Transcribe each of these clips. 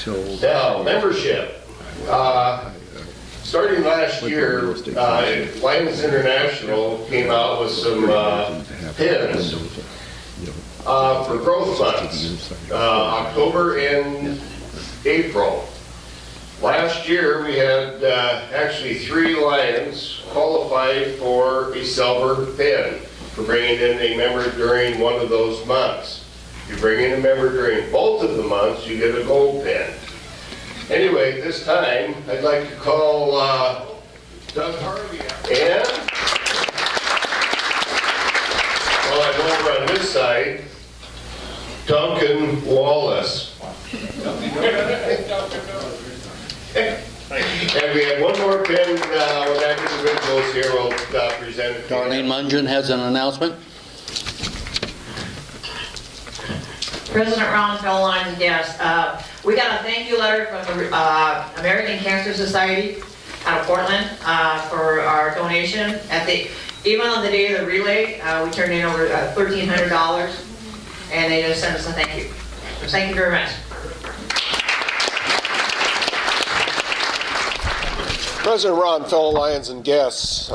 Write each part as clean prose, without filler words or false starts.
Now, membership. Starting last year, Lions International came out with some pins for growth months, October and April. Last year, we had actually 3 Lions qualified for a silver pin for bringing in a member during one of those months. If you bring in a member during both of the months, you get a gold pin. Anyway, this time, I'd like to call Doug Harvey and, over on this side, Duncan Wallace. And we have one more pin with active individuals here. We'll present it. Darlene Mungen has an announcement. President Ron, fellow Lions and guests, we got a thank you letter from the American Cancer Society out of Portland for our donation. Even on the day of the relay, we turned in over $1,300, and they just sent us a thank you. So thank you very much. President Ron, fellow Lions and guests,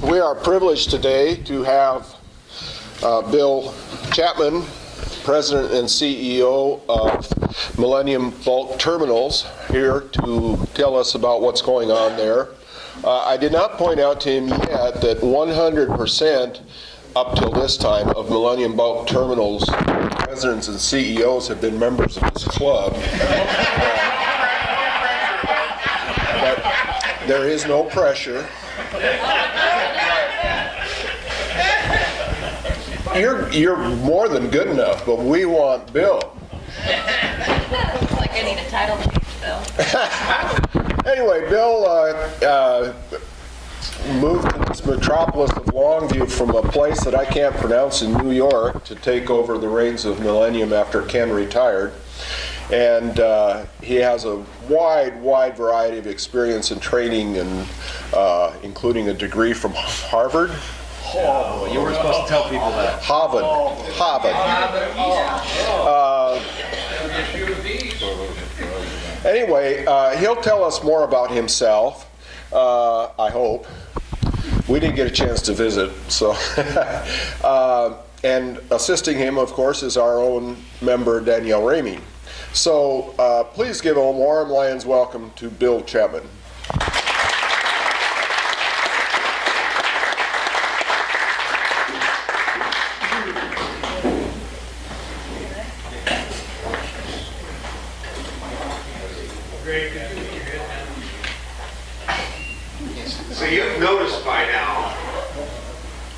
we are privileged today to have Bill Chapman, President and CEO of Millennium Bulk Terminals, here to tell us about what's going on there. I did not point out to him yet that 100% up till this time of Millennium Bulk Terminals presidents and CEOs have been members of this club. But there is no pressure. You're more than good enough, but we want Bill. Looks like I need a title change, Bill. Anyway, Bill moved to this metropolis of Longview from a place that I can't pronounce in New York to take over the reins of Millennium after Ken retired. And he has a wide variety of experience and training, and including a degree from Harvard. Oh, you were supposed to tell people that. Harvard. Anyway, he'll tell us more about himself, I hope. We didn't get a chance to visit, so. And assisting him, of course, is our own member, Danielle Ramey. So please give a warm Lions welcome to Bill Chapman. So you've noticed by now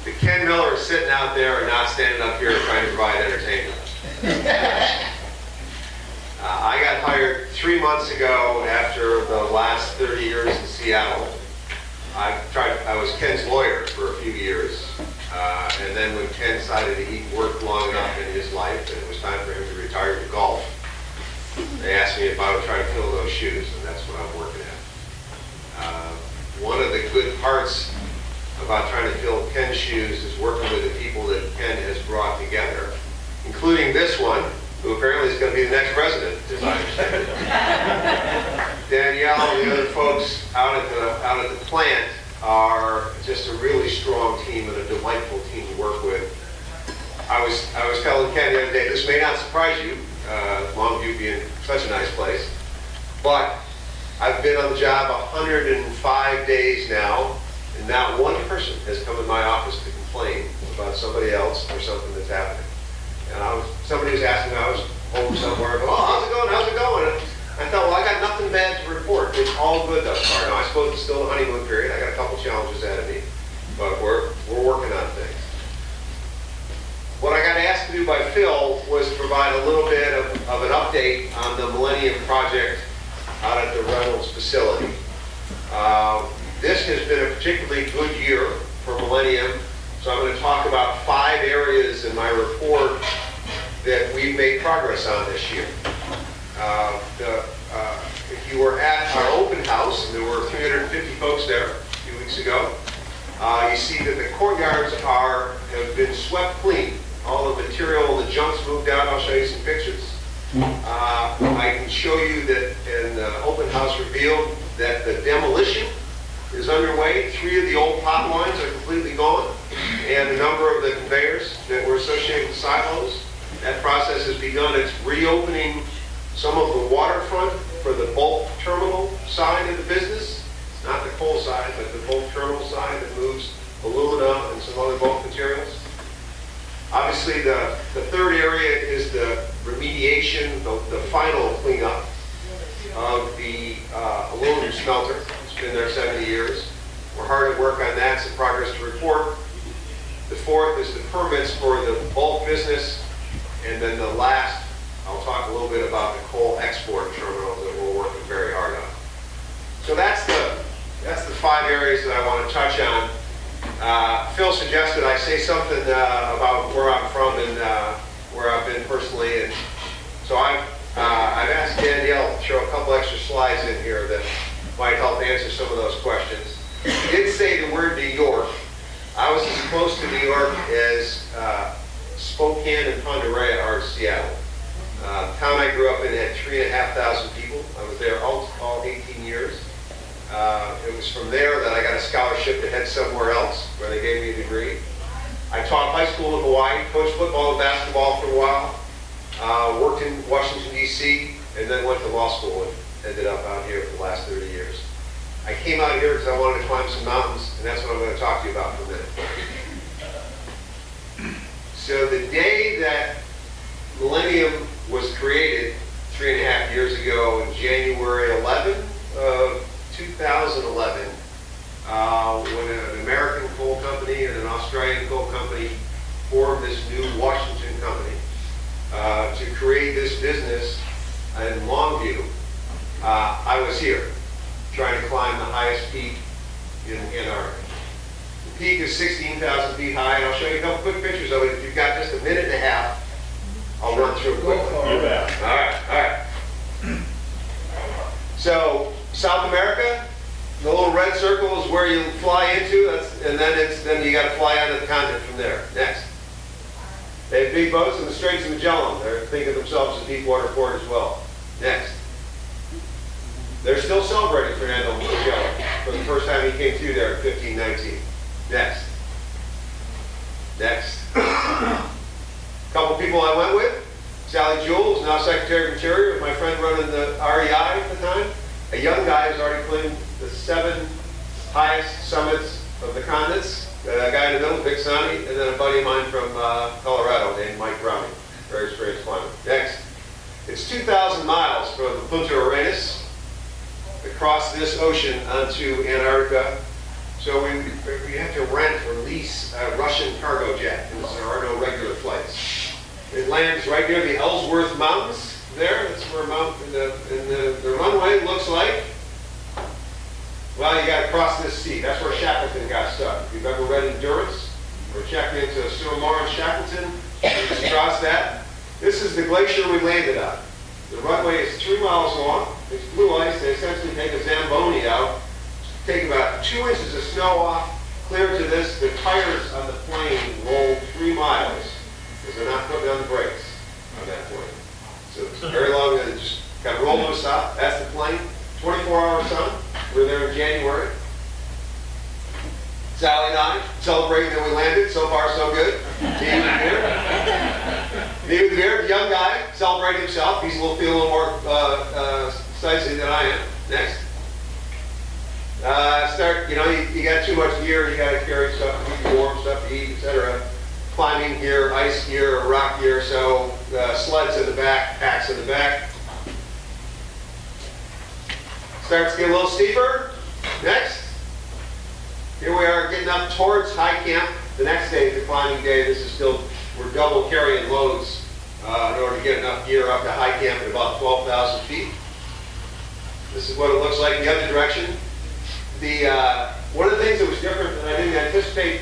that Ken Miller is sitting out there and not standing up here trying to provide entertainment. I got hired 3 months ago after the last 30 years in Seattle. I was Ken's lawyer for a few years, and then when Ken decided that he'd worked long enough in his life and it was time for him to retire to golf, they asked me if I would try to fill those shoes, and that's what I'm working at. One of the good parts about trying to fill Ken's shoes is working with the people that Ken has brought together, including this one, who apparently is going to be the next president, as I understand it. Danielle and the other folks out at the plant are just a really strong team and a delightful team to work with. I was telling Ken the other day, this may not surprise you, Longview being such a nice place, but I've been on the job 105 days now, and not one person has come in my office to complain about somebody else or something that's happening. And somebody was asking me, I was home somewhere, oh, how's it going? And I thought, well, I got nothing bad to report. It's all good thus far. Now, I suppose it's still a honeymoon period. I got a couple challenges ahead of me, but we're working on things. What I got asked to do by Phil was to provide a little bit of an update on the Millennium project out at the Reynolds facility. This has been a particularly good year for Millennium, so I'm going to talk about 5 areas in my report that we've made progress on this year. If you were at our open house, and there were 350 folks there a few weeks ago, you see that the courtyards have been swept clean. All the material, the junk's moved out. I'll show you some pictures. I can show you that in the open house revealed that the demolition is underway. 3 of the old pot lines are completely gone, and a number of the conveyors that were associated with silos. That process has begun. It's reopening some of the waterfront for the bulk terminal side of the business. Not the coal side, but the bulk terminal side that moves alumina and some other bulk materials. Obviously, the third area is the remediation, the final cleanup of the aluminum smelter. It's been there 70 years. We're hard at work on that, some progress to report. The fourth is the permits for the bulk business. And then the last, I'll talk a little bit about the coal export terminal that we're working very hard on. So that's the 5 areas that I want to touch on. Phil suggested I say something about where I'm from and where I've been personally, and so I've asked Danielle to throw a couple extra slides in here that might help answer some of those questions. He did say the word New York. I was as close to New York as Spokane and Ponderosa are to Seattle. The town I grew up in had 3,500 people. I was there all 18 years. It was from there that I got a scholarship to head somewhere else, where they gave me a degree. I taught high school in Hawaii, coached football and basketball for a while, worked in Washington, D.C., and then went to law school and ended up out here for the last 30 years. I came out here because I wanted to climb some mountains, and that's what I'm going to talk to you about for a minute. So the day that Millennium was created 3.5 years ago, in January 11 of 2011, when an American coal company and an Australian coal company formed this new Washington company to create this business in Longview, I was here trying to climb the highest peak in Antarctica. The peak is 16,000 feet high, and I'll show you a couple quick pictures of it. If you've got just a minute and a half, I'll run through it quickly. All right. So, South America, the little red circle is where you fly into, and then you got to fly out of the continent from there. Next. They have big boats in the Straits of Magellan. They're thinking of themselves as a deep water port as well. Next. They're still celebrating Fernando Magellan for the first time he came through there in 1519. Next. Couple people I went with. Sally Jewell is now Secretary of Interior, with my friend running the REI at the time. A young guy who's already climbed the 7 highest summits of the continents. A guy in the middle, Big Sonny, and then a buddy of mine from Colorado named Mike Browning. Very experienced climber. Next. It's 2,000 miles from Punta Arenas across this ocean onto Antarctica. So we have to rent or lease a Russian cargo jet, because there are no regular flights. It lands right near the Ellsworth Mountains there. That's where the runway looks like. Well, you got to cross this sea. That's where Shackleton got stuck. If you've ever read Endurance, we're checking into Suramar and Shackleton. You just cross that. This is the glacier we landed on. The runway is 3 miles long. It's blue ice. They essentially take a Zamboni out, take about 2 inches of snow off, clear to this. The tires on the plane roll 3 miles because they're not putting on the brakes on that plane. So it's very long, and it just got to roll to a stop. That's the plane. 24-hour sun. We're there in January. Sally and I celebrating that we landed. So far, so good. Me with the beard, the young guy, celebrating himself. He's a little more sightseeing than I am. Next. You got too much gear, you got to carry stuff to keep you warm, stuff to eat, etc. Climbing gear, ice gear, rock gear, so sleds in the back, packs in the back. Starts to get a little steeper. Next. Here we are getting up towards high camp. The next day is the climbing day. This is still, we're double carrying loads in order to get enough gear up to high camp at about 12,000 feet. This is what it looks like in the other direction. One of the things that was different that I didn't anticipate,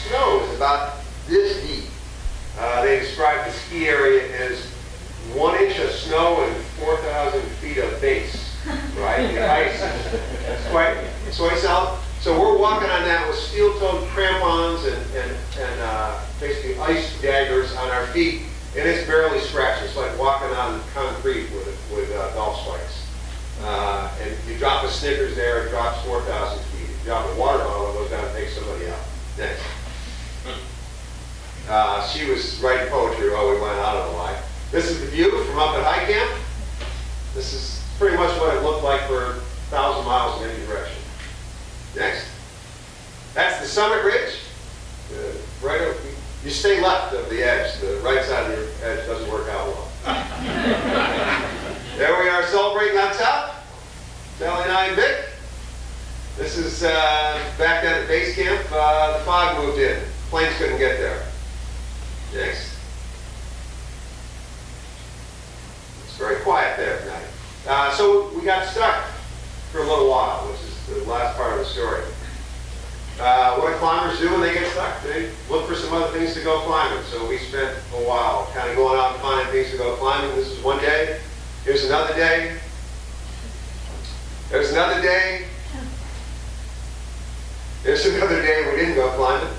snow is about this deep. They described the ski area as 1 inch of snow and 4,000 feet of base. Right? The ice is quite solid. So we're walking on that with steel-toed crampons and basically ice daggers on our feet, and it's barely scratched. It's like walking on concrete with golf Snickers there, it drops 4,000 feet. If you drop a water bottle, it goes down and takes somebody out. Next. She was writing poetry while we went out on the line. This is the view from up at high camp. This is pretty much what it looked like for 1,000 miles in any direction. Next. That's the summit ridge. Right over, you stay left of the edge. The right side of your edge doesn't work out well. There we are celebrating on top. Sally and I and Vic. This is back down at base camp. The fog moved in. Planes couldn't get there. Next. It's very quiet there tonight. So we got stuck for a little while, which is the last part of the story. What do climbers do when they get stuck? They look for some other things to go climbing. So we spent a while kind of going out and finding things to go climbing. This is one day. Here's another day. There's another day. There's another day we didn't go climbing.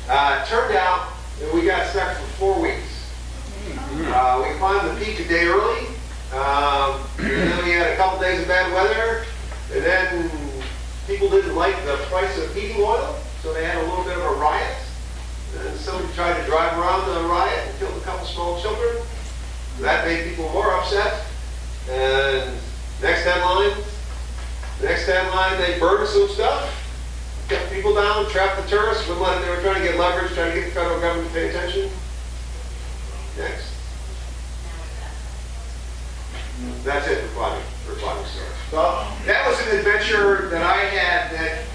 It turned out that we got stuck for 4 weeks. We climbed the peak a day early. Then we had a couple days of bad weather. And then people didn't like the price of heating oil, so they had a little bit of a riot. And somebody tried to drive around the riot and killed a couple small children. That made people more upset. And next headline, they burned some stuff, kept people down, trapped the tourists, wouldn't let them, they were trying to get leverage, trying to get the federal government to pay attention. Next. That's it for climbing stories. So that was an adventure that I had that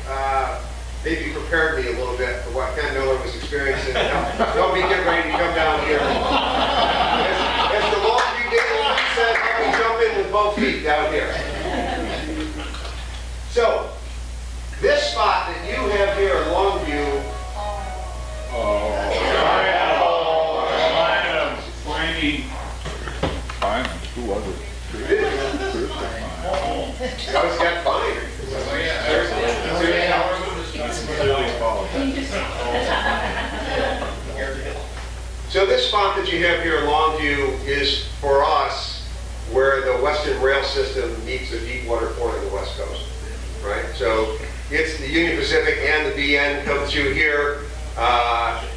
maybe prepared me a little bit for what Ken Miller was experiencing. Don't be getting ready to come down here. As the Longview Daily said, let me jump in with both feet down here. So, this spot that you have here in Longview. Who was it? You always got fined. So this spot that you have here in Longview is, for us, where the Western Rail System meets the Deepwater Port of the West Coast, right? So it's the Union Pacific and the BN come through here.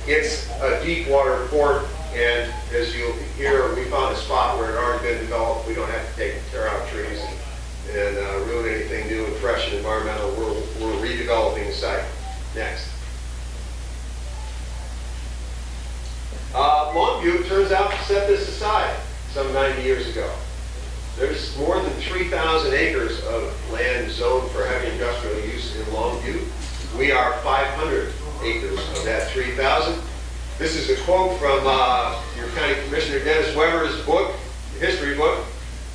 It's a deepwater port, and as you'll hear, we found a spot where it had already been developed. We don't have to tear out trees and ruin anything new and fresh and environmental. We're redeveloping the site. Next. Longview turns out to set this aside some 90 years ago. There's more than 3,000 acres of land zoned for heavy industrial use in Longview. We are 500 acres of that 3,000. This is a quote from your County Commissioner Dennis Weber's book, the history book.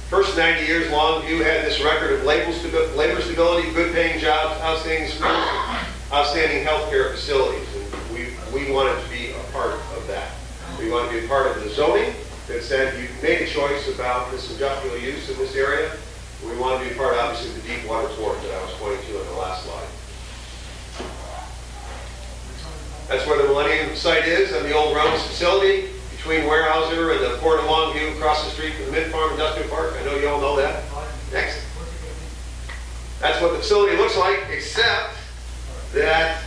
First 90 years, Longview had this record of labor stability, good paying jobs, outstanding schools, outstanding healthcare facilities. And we wanted to be a part of that. We wanted to be a part of the zoning that said you made a choice about this industrial use in this area. We wanted to be part, obviously, of the Deepwater Port that I was pointing to in the last slide. That's where the Millennium site is, on the old Rounds facility, between Weyerhaeuser and the Port of Longview, across the street from the Mid Farm Industrial Park. I know you all know that. Next. That's what the facility looks like, except that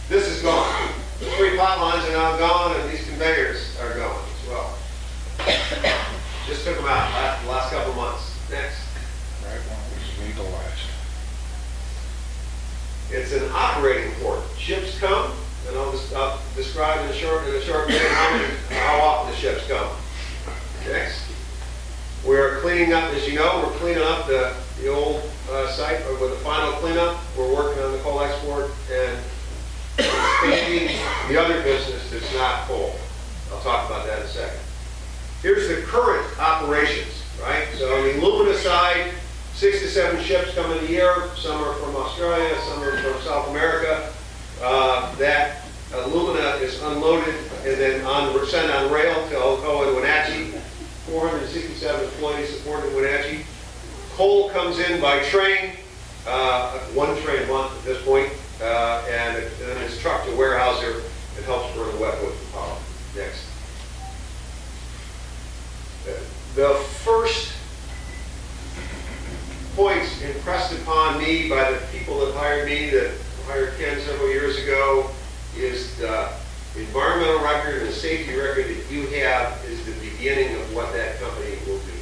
this is gone. The 3 pot lines are now gone, and these conveyors are gone as well. Just took them out the last couple of months. Next. Right when it was legalized. It's an operating port. Ships come, and I'll describe in a short minute how often the ships come. Next. We're cleaning up, as you know, we're cleaning up the old site with the final cleanup. We're working on the coal export and expanding the other business that's not coal. I'll talk about that in a second. Here's the current operations, right? So on the alumina side, 6 to 7 ships come in a year. Some are from Australia, some are from South America. That alumina is unloaded and then sent on rail to Alcoa and Wenatchee. 467 employees supported Wenatchee. Coal comes in by train, 1 train a month at this point, and then it's trucked to Weyerhaeuser and helps burn the wet wood for power. Next. The first impressed upon me by the people that hired me, that hired Ken several years ago, is the environmental record and the safety record that you have is the beginning of what that company will do.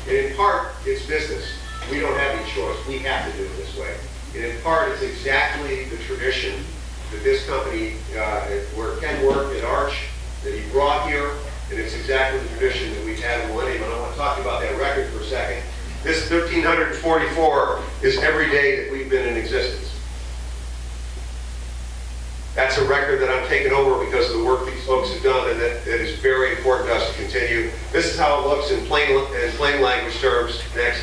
And in part, it's business. We don't have any choice. We have to do it this way. And in part, it's exactly the tradition that this company, where Ken worked at Arch, that he brought here, and it's exactly the tradition that we've had in Millennium. And I want to talk about that record for a second. This 1,344 is every day that we've been in existence. That's a record that I'm taking over because of the work these folks have done, and that is very important to us to continue. This is how it looks in plain language terms. Next.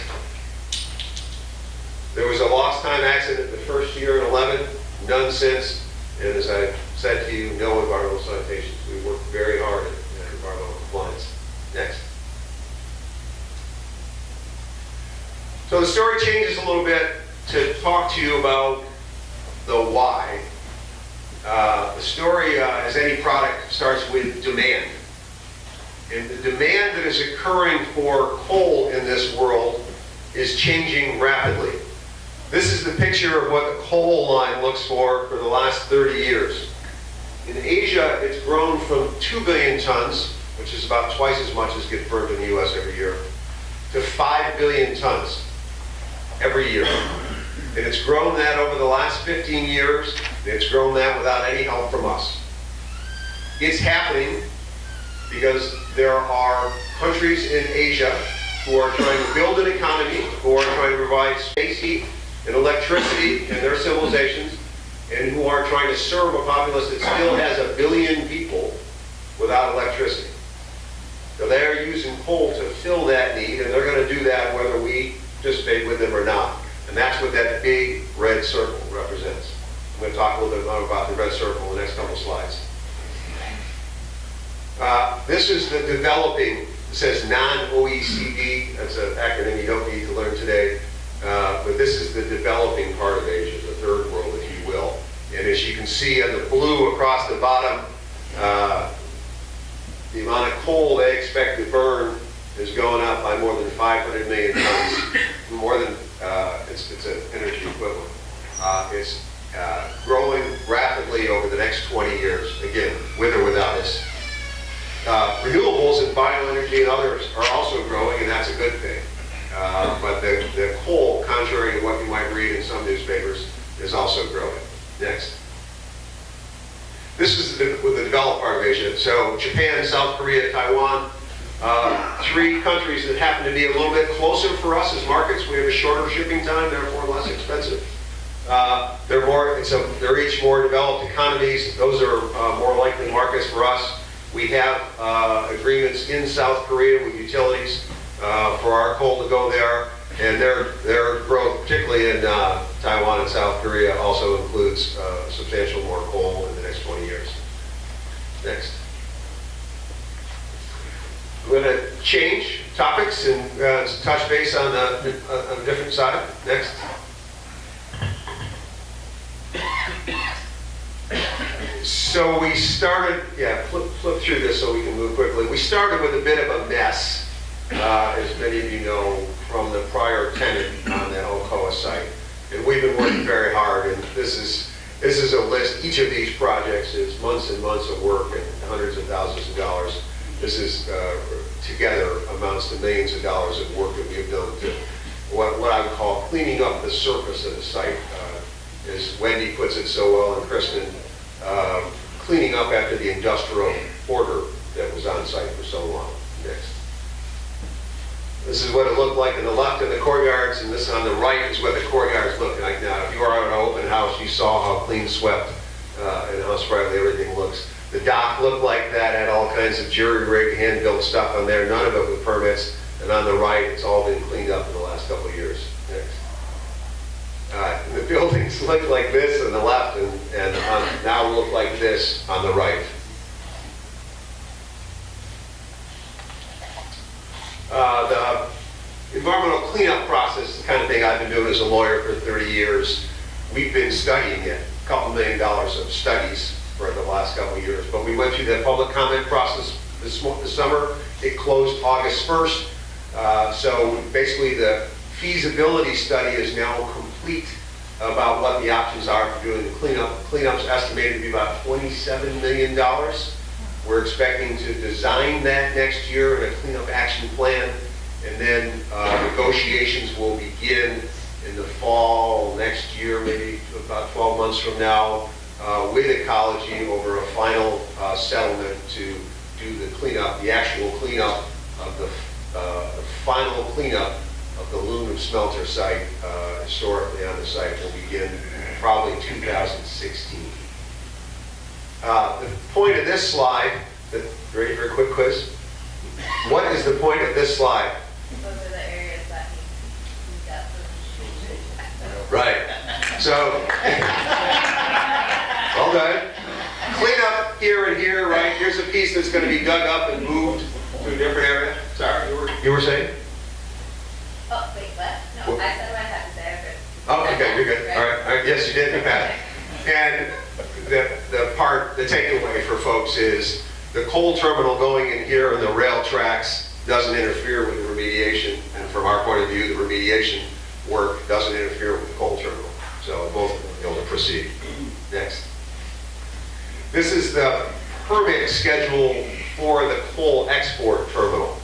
There was a lost time accident the first year in 11, none since. And as I said to you, no environmental citations. We work very hard at environmental compliance. Next. So the story changes a little bit to talk to you about the why. The story, as any product, starts with demand. And the demand that is occurring for coal in this world is changing rapidly. This is the picture of what the coal line looks for the last 30 years. In Asia, it's grown from 2 billion tons, which is about twice as much as gets burned in the US every year, to 5 billion tons every year. And it's grown that over the last 15 years, and it's grown that without any help from us. It's happening because there are countries in Asia who are trying to build an economy, who are trying to provide space heat and electricity in their civilizations, and who are trying to serve a populace that still has 1 billion people without electricity. So they're using coal to fill that need, and they're going to do that whether we participate with them or not. And that's what that big red circle represents. I'm going to talk a little bit more about the red circle in the next couple slides. This is the developing, it says non-OECD, that's an acronym you don't need to learn today, but this is the developing part of Asia, the third world, if you will. And as you can see on the blue across the bottom, the amount of coal they expect to burn is going up by more than 500 million tons, more than, it's an energy equivalent. It's growing rapidly over the next 20 years, again, with or without us. Renewables and bioenergy and others are also growing, and that's a good thing. But the coal, contrary to what you might read in some newspapers, is also growing. Next. This is the developed part of Asia. So Japan, South Korea, Taiwan, 3 countries that happen to be a little bit closer for us as markets. We have a shorter shipping time, therefore less expensive. They're each more developed economies. Those are more likely markets for us. We have agreements in South Korea with utilities for our coal to go there, and their growth, particularly in Taiwan and South Korea, also includes substantial more coal in the next 20 years. Next. I'm going to change topics and touch base on a different side. Next. So we started, flip through this so we can move quickly. We started with a bit of a mess, as many of you know, from the prior tenant on the Alcoa site. And we've been working very hard, and this is a list. Each of these projects is months and months of work and hundreds of thousands of dollars. This is, together, amounts to millions of dollars of work that we have done to what I would call cleaning up the surface of the site. As Wendy puts it so well, and Kristen, cleaning up after the industrial order that was on site for so long. Next. This is what it looked like on the left in the courtyards, and this on the right is what the courtyards look like now. If you were at an open house, you saw how clean swept and how sprightly everything looks. The dock looked like that, had all kinds of jury-rigged, hand-built stuff on there, none of it with permits. And on the right, it's all been cleaned up in the last couple of years. Next. The buildings look like this on the left, and now look like this on the right. The environmental cleanup process, the kind of thing I've been doing as a lawyer for 30 years. We've been studying it, a couple $1 million of studies for the last couple of years. But we went through the public comment process this summer. It closed August 1st. So basically the feasibility study is now complete about what the options are for doing the cleanup. Cleanup's estimated to be about $27 million. We're expecting to design that next year in a cleanup action plan, and then negotiations will begin in the fall next year, maybe about 12 months from now, with ecology over a final settlement to do the cleanup, the actual cleanup of the final cleanup of the aluminum smelter site historically on the site will begin probably 2016. The point of this slide, ready for a quick quiz? What is the point of this slide? Those are the areas that need that. Right. So, well done. Clean up here and here, right? Here's a piece that's going to be dug up and moved to a different area. Sorry, you were saying? Oh, wait, what? No, I said what I had to say. Oh, okay, you're good. All right. Yes, you did. You had it. And the takeaway for folks is the coal terminal going in here and the rail tracks doesn't interfere with the remediation. And from our point of view, the remediation work doesn't interfere with the coal terminal. So both of them are able to proceed. Next. This is the permit schedule for the coal export terminal,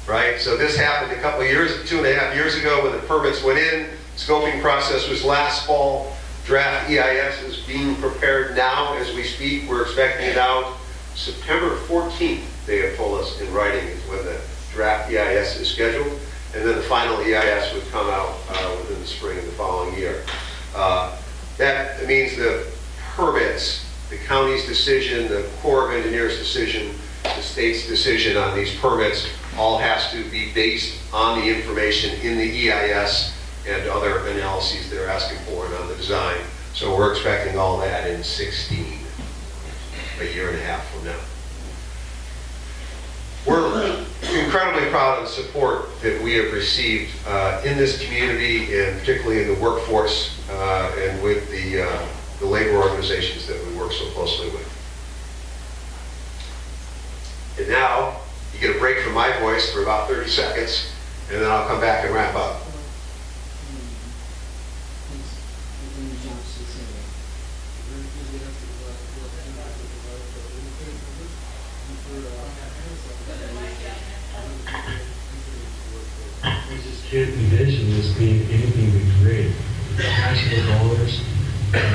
right? So this happened a couple of years, 2.5 years ago when the permits went in. Scoping process was last fall. Draft EIS is being prepared now as we speak. We're expecting it out September 14th, they have told us in writing, is when the draft EIS is scheduled. And then the final EIS would come out within the spring of the following year. That means the permits, the county's decision, the Corps of Engineers' decision, the state's decision on these permits all has to be based on the information in the EIS and other analyses they're asking for and on the design. So we're expecting all that in 16, a year and a half from now. We're incredibly proud of the support that we have received in this community, and particularly in the workforce and with the labor organizations that we work so closely with. And now, you get a break from my voice for about 30 seconds, and then I'll come back and wrap up. Can't envision this being anything but great. Taxable dollars,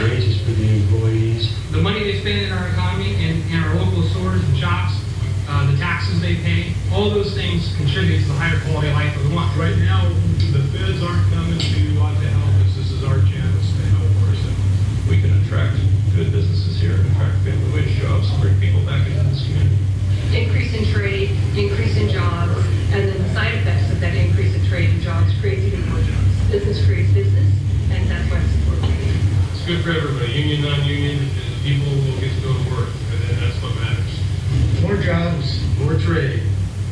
wages for the employees. The money they spend in our economy and in our local stores and shops, the taxes they pay, all those things contribute to the higher quality of life that we want. Right now, the feds aren't coming to want to help us. This is our chance to help ourselves. We can attract good businesses here, attract family wage jobs, and bring people back into this community. Increase in trade, increase in jobs, and then the side effects of that increase in trade and jobs creates even more jobs. Business creates business, and that's why it's important. It's good for everybody, union, non-union, people will get to go to work, and that's what matters. More jobs, more trade.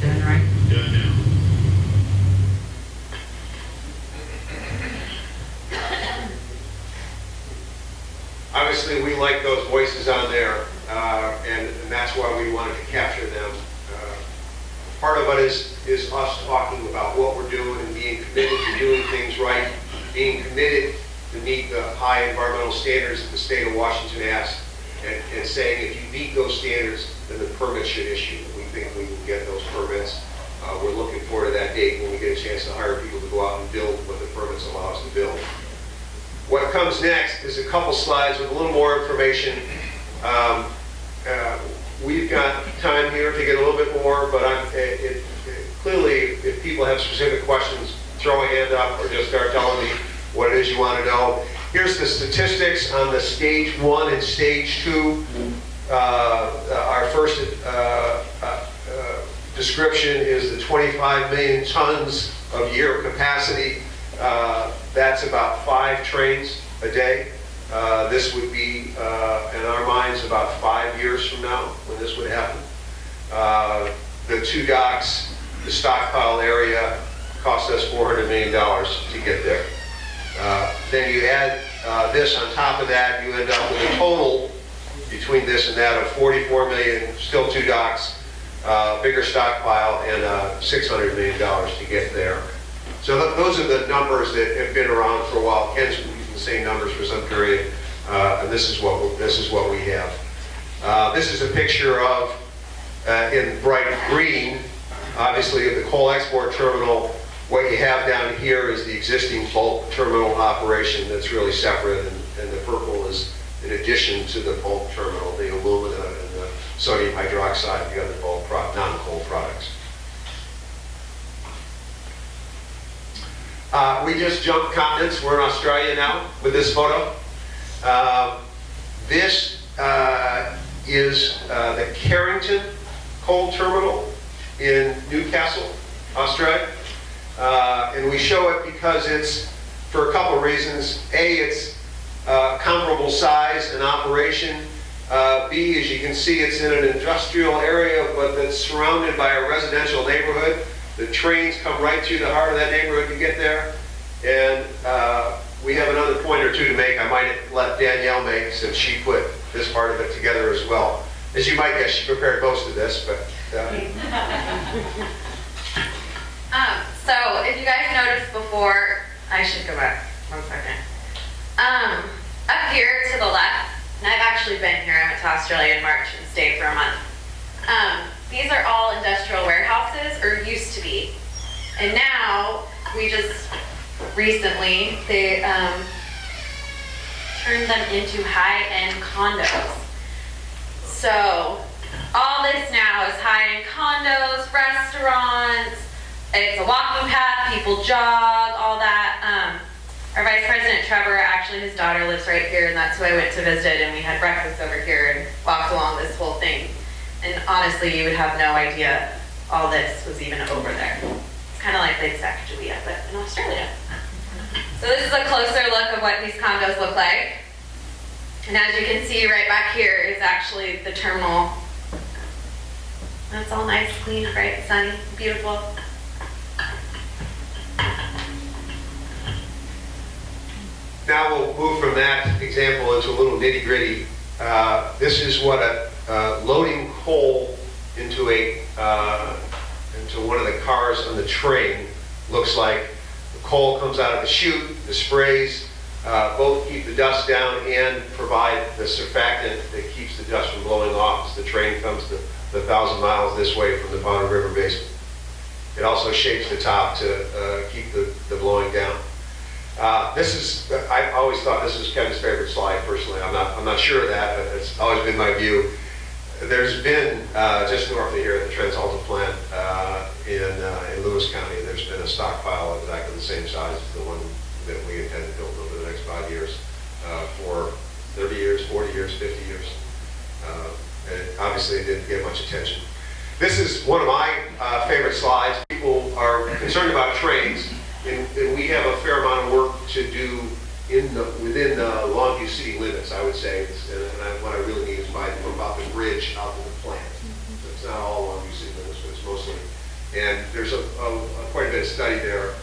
Done right? Done now. Obviously, we like those voices on there, and that's why we wanted to capture them. Part of it is us talking about what we're doing and being committed to doing things right, being committed to meet the high environmental standards that the state of Washington asks, and saying if you meet those standards, then the permit should issue. We think we can get those permits. We're looking forward to that date when we get a chance to hire people to go out and build what the permits allow us to build. What comes next is a couple slides with a little more information. We've got time here to get a little bit more, but clearly, if people have specific questions, throw a hand up or just start telling me what it is you want to know. Here's the statistics on the stage 1 and stage 2. Our first description is the 25 million tons of year capacity. That's about 5 trains a day. This would be, in our minds, about 5 years from now when this would happen. The 2 docks, the stockpile area, cost us $400 million to get there. Then you add this on top of that, you end up with a total between this and that of 44 million, still 2 docks, bigger stockpile, and $600 million to get there. So those are the numbers that have been around for a while. Ken's been using the same numbers for some period, and this is what we have. This is a picture of, in bright green, obviously of the coal export terminal. What you have down here is the existing bulk terminal operation that's really separate, and the purple is in addition to the bulk terminal, the alumina and the sodium hydroxide, the other bulk non-coal products. We just jumped continents. We're in Australia now with this photo. This is the Carrington coal terminal in Newcastle, Australia. And we show it because it's, for a couple of reasons. A, it's comparable size and operation. B, as you can see, it's in an industrial area, but that's surrounded by a residential neighborhood. The trains come right through the heart of that neighborhood to get there. And we have another point or two to make. I might let Danielle make, since she put this part of it together as well. As you might guess, she prepared most of this, but... So if you guys noticed before, I should go back 1 second. Up here to the left, and I've actually been here, I went to Australia in March and stayed for a month. These are all industrial warehouses, or used to be. And now, we just recently, they turned them into high-end condos. So, all this now is high-end condos, restaurants, it's a walking path, people jog, all that. Our Vice President Trevor, actually his daughter lives right here, and that's who I went to visit, and we had breakfast over here and walked along this whole thing. And honestly, you would have no idea all this was even over there. It's kind of like Lake Sacagawea, but in Australia. So this is a closer look of what these condos look like. And as you can see right back here is actually the terminal. That's all nice, clean, bright, sunny, beautiful. Now we'll move from that example into a little nitty-gritty. This is what loading coal into one of the cars on the train looks like. The coal comes out of the chute, the sprays both keep the dust down and provide the surfactant that keeps the dust from blowing off as the train comes the 1,000 miles this way from the Powder River Basin. It also shapes the top to keep the blowing down. I always thought this was Kevin's favorite slide personally. I'm not sure of that, but it's always been my view. There's been, just north of here at the Trans-Alta plant in Lewis County, there's been a stockpile of exactly the same size as the one that we intend to build over the next 5 years for 30 years, 40 years, 50 years. And obviously it didn't get much attention. This is one of my favorite slides. People are concerned about trains, and we have a fair amount of work to do within the Longview city limits, I would say. What I really mean is from about the bridge out to the plant. So it's not all Longview city limits, but it's mostly. And there's quite a bit of study there.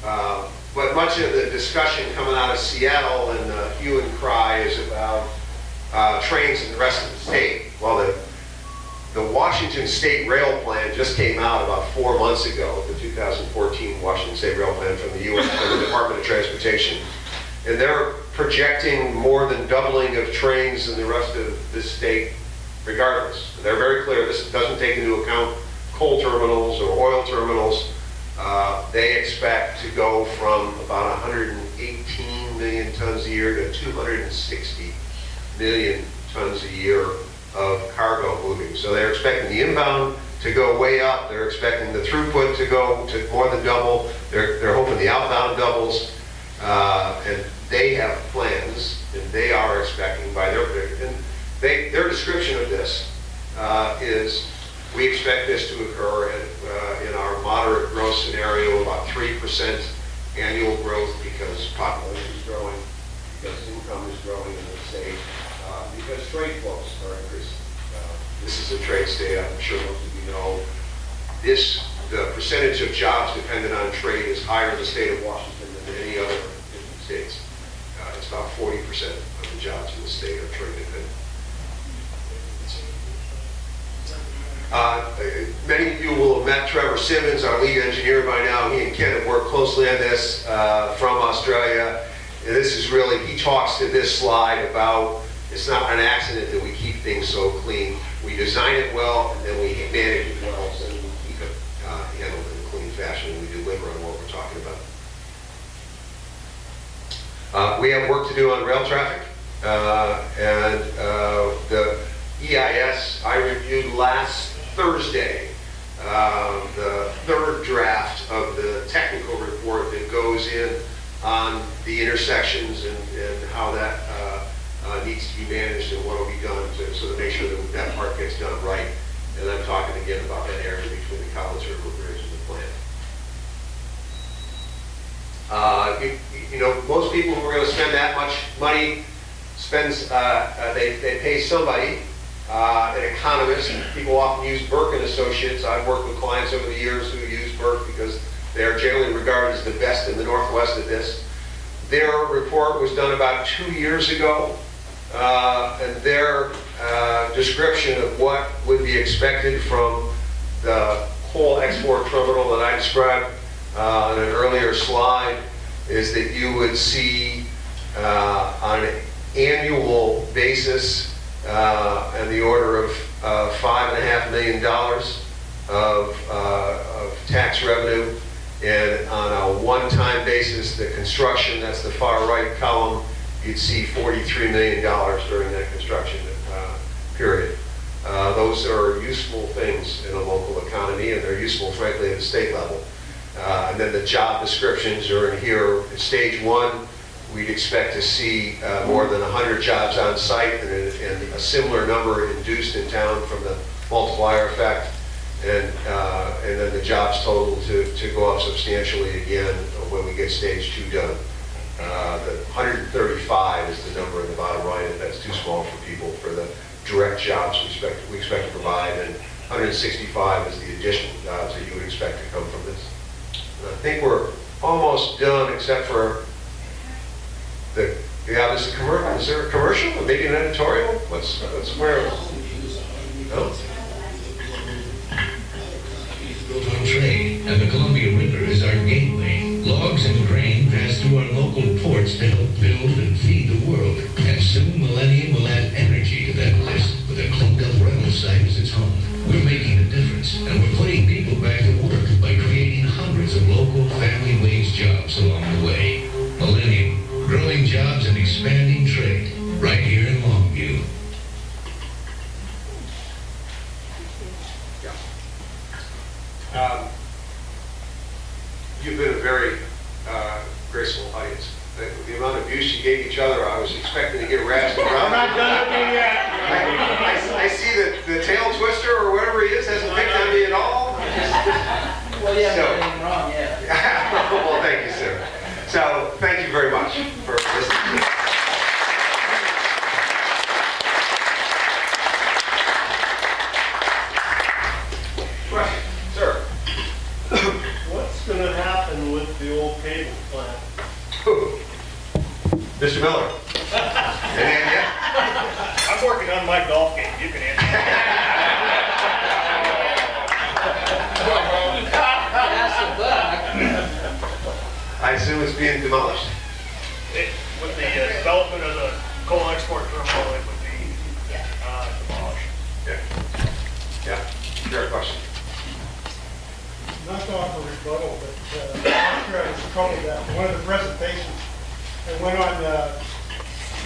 But much of the discussion coming out of Seattle and the hue and cry is about trains in the rest of the state. Well, the Washington State Rail Plan just came out about 4 months ago, the 2014 Washington State Rail Plan from the U.S. and the Department of Transportation. And they're projecting more than doubling of trains in the rest of the state regardless. They're very clear this doesn't take into account coal terminals or oil terminals. They expect to go from about 118 million tons a year to 260 million tons a year of cargo moving. So they're expecting the inbound to go way up. They're expecting the throughput to go to more than double. They're hoping the outbound doubles. And they have plans, and they are expecting by their prediction. Their description of this is, we expect this to occur in our moderate growth scenario, about 3% annual growth because population is growing, because income is growing in the state, because trade flows are increasing. This is a trade state, I'm sure most of you know. The percentage of jobs dependent on trade is higher in the state of Washington than any other states. It's about 40% of the jobs in the state are trade dependent. Many of you will have met Trevor Simmons, our lead engineer by now. He and Ken have worked closely on this from Australia. And this is really, he talks to this slide about, it's not an accident that we keep things so clean. We design it well, and then we manage it well, so we keep it handled in a clean fashion, and we deliver on what we're talking about. We have work to do on rail traffic, and the EIS I reviewed last Thursday, the third draft of the technical report that goes in on the intersections and how that needs to be managed and what will be done so to make sure that that part gets done right. And I'm talking again about that area between the College River Bridge and the plant. You know, most people who are going to spend that much money they pay somebody, an economist. People often use Burke and Associates. I've worked with clients over the years who use Burke because they are generally regarded as the best in the Northwest at this. Their report was done about 2 years ago, and their description of what would be expected from the coal export terminal that I described on an earlier slide is that you would see on an annual basis in the order of $5.5 million of tax revenue. And on a one-time basis, the construction, that's the far right column, you'd see $43 million during that construction period. Those are useful things in a local economy, and they're useful, frankly, at the state level. And then the job descriptions are in here. At stage one, we'd expect to see more than 100 jobs on site and a similar number induced in town from the multiplier effect. And then the jobs total to go up substantially again when we get stage 2 done. The 135 is the number in the bottom right, and that's too small for people for the direct jobs we expect to provide, and 165 is the additional jobs that you would expect to come from this. And I think we're almost done, except for is there a commercial, maybe an editorial? What's where? No? Built on trade, and the Columbia River is our gateway. Logs and grain pass through our local ports to help build and feed the world. And soon Millennium will add energy to that list with a cleaned-up rental site as its home. We're making a difference, and we're putting people back to work by creating hundreds of local family wage jobs along the way. Millennium, growing jobs and expanding trade, right here in Longview. You've been a very graceful audience. The amount of abuse you gave each other, I was expecting to get razzed around. I'm not done with you yet. I see that the tail twister or whatever he is hasn't picked on me at all. Well, you haven't done anything wrong yet. Well, thank you, sir. So, thank you very much for listening. Right, sir. What's going to happen with the old cable plant? Mr. Miller. Any idea? I'm working on my golf game. You can answer. I assume it's being demolished. With the development of the coal export terminal, it would be demolished. Yeah. Sure, question. Not to offer rebuttal, but last year I was troubled that one of the presentations, I went on the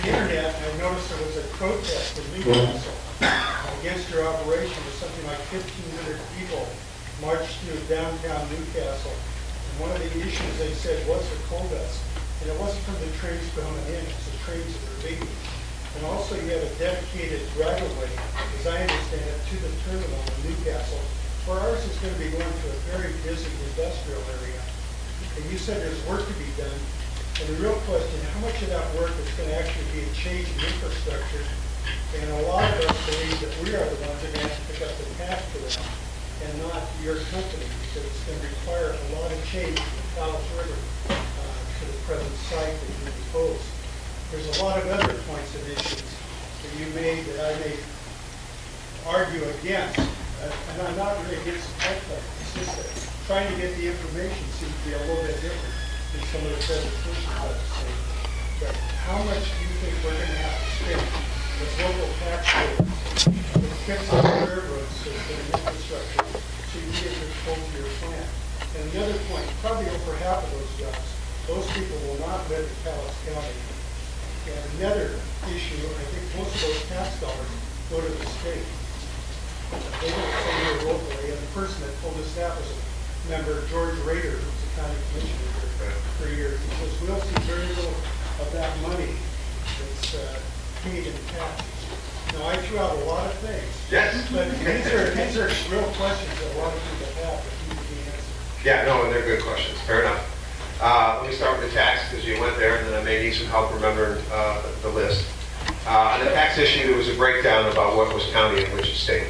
internet and I noticed there was a protest in Newcastle against your operation with something like 1,500 people marched through downtown Newcastle. And one of the issues they said was the coal dust. And it wasn't from the trains coming in, it's the trains that are leaving. And also you have a dedicated right-of-way, as I understand it, to the terminal in Newcastle, where ours is going to be going to a very busy industrial area. And you said there's work to be done. And the real question, how much of that work is going to actually be a change in infrastructure? And a lot of us believe that we are the ones that are going to have to pick up the tab for that, and not your company, because it's going to require a lot of change from the College River to the present site that you proposed. There's a lot of other points and issues that you made that I may argue against. And I'm not really against the pipeline. It's just that trying to get the information seems to be a little bit different than some of the presentations I've seen. But how much do you think we're going to have to spend as local taxpayers to fix the railroad system and infrastructure so you can get your full to your plant? And the other point, probably over half of those jobs, those people will not live in Calais County. And another issue, I think most of those tax dollars go to the state. They don't stay here locally, and the person that pulled this out was a member, George Rader, who's the county commissioner here for years. He says, we'll see very little of that money that's paid in taxes. Now, I threw out a lot of things. Yes. But these are real questions that a lot of people have that need to be answered. Yeah, no, and they're good questions. Fair enough. Let me start with the tax, because you went there, and then I may need some help remembering the list. On the tax issue, there was a breakdown about what was county and which is state.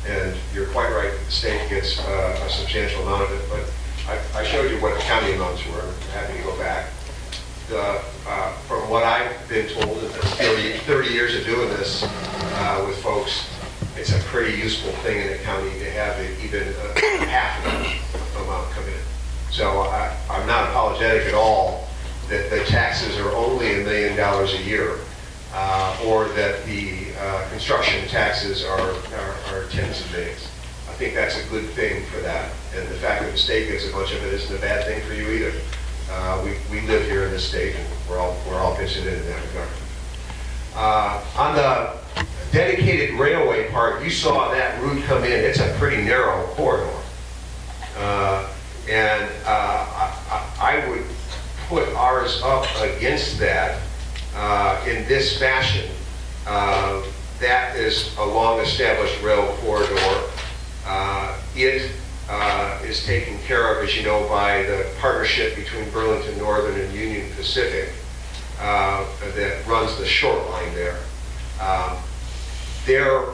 And you're quite right, the state gets a substantial amount of it, but I showed you what the county amounts were. I'm happy to go back. From what I've been told, in 30 years of doing this with folks, it's a pretty useful thing in the county to have even half of the amount come in. So I'm not apologetic at all that the taxes are only $1 million a year, or that the construction taxes are tens of millions. I think that's a good thing for that. And the fact that the state gets a bunch of it isn't a bad thing for you either. We live here in this state, and we're all pitching in that regard. On the dedicated railway part, you saw that route come in. It's a pretty narrow corridor. And I would put ours up against that in this fashion. That is a long-established rail corridor. It is taken care of, as you know, by the partnership between Burlington Northern and Union Pacific that runs the short line there. Their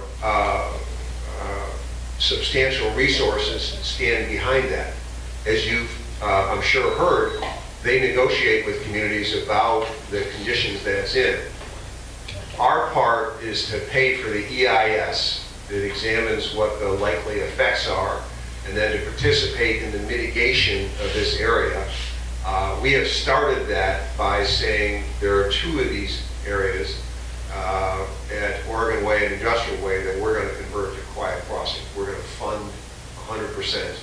substantial resources stand behind that. As you've, I'm sure, heard, they negotiate with communities about the conditions that it's in. Our part is to pay for the EIS that examines what the likely effects are, and then to participate in the mitigation of this area. We have started that by saying there are two of these areas at Oregon Way and Industrial Way that we're going to convert to quiet crossing. We're going to fund 100%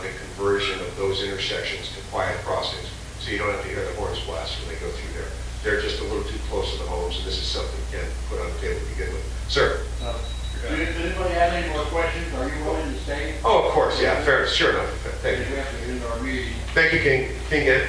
the conversion of those intersections to quiet crossings, so you don't have to hear the horns blast when they go through there. They're just a little too close to the homes, and this is something Ken put on the table to begin with. Sir? Does anybody have any more questions? Are you willing to stay? Oh, of course, yeah, fair, sure enough. Thank you. We have to end our meeting. Thank you, King. King, again.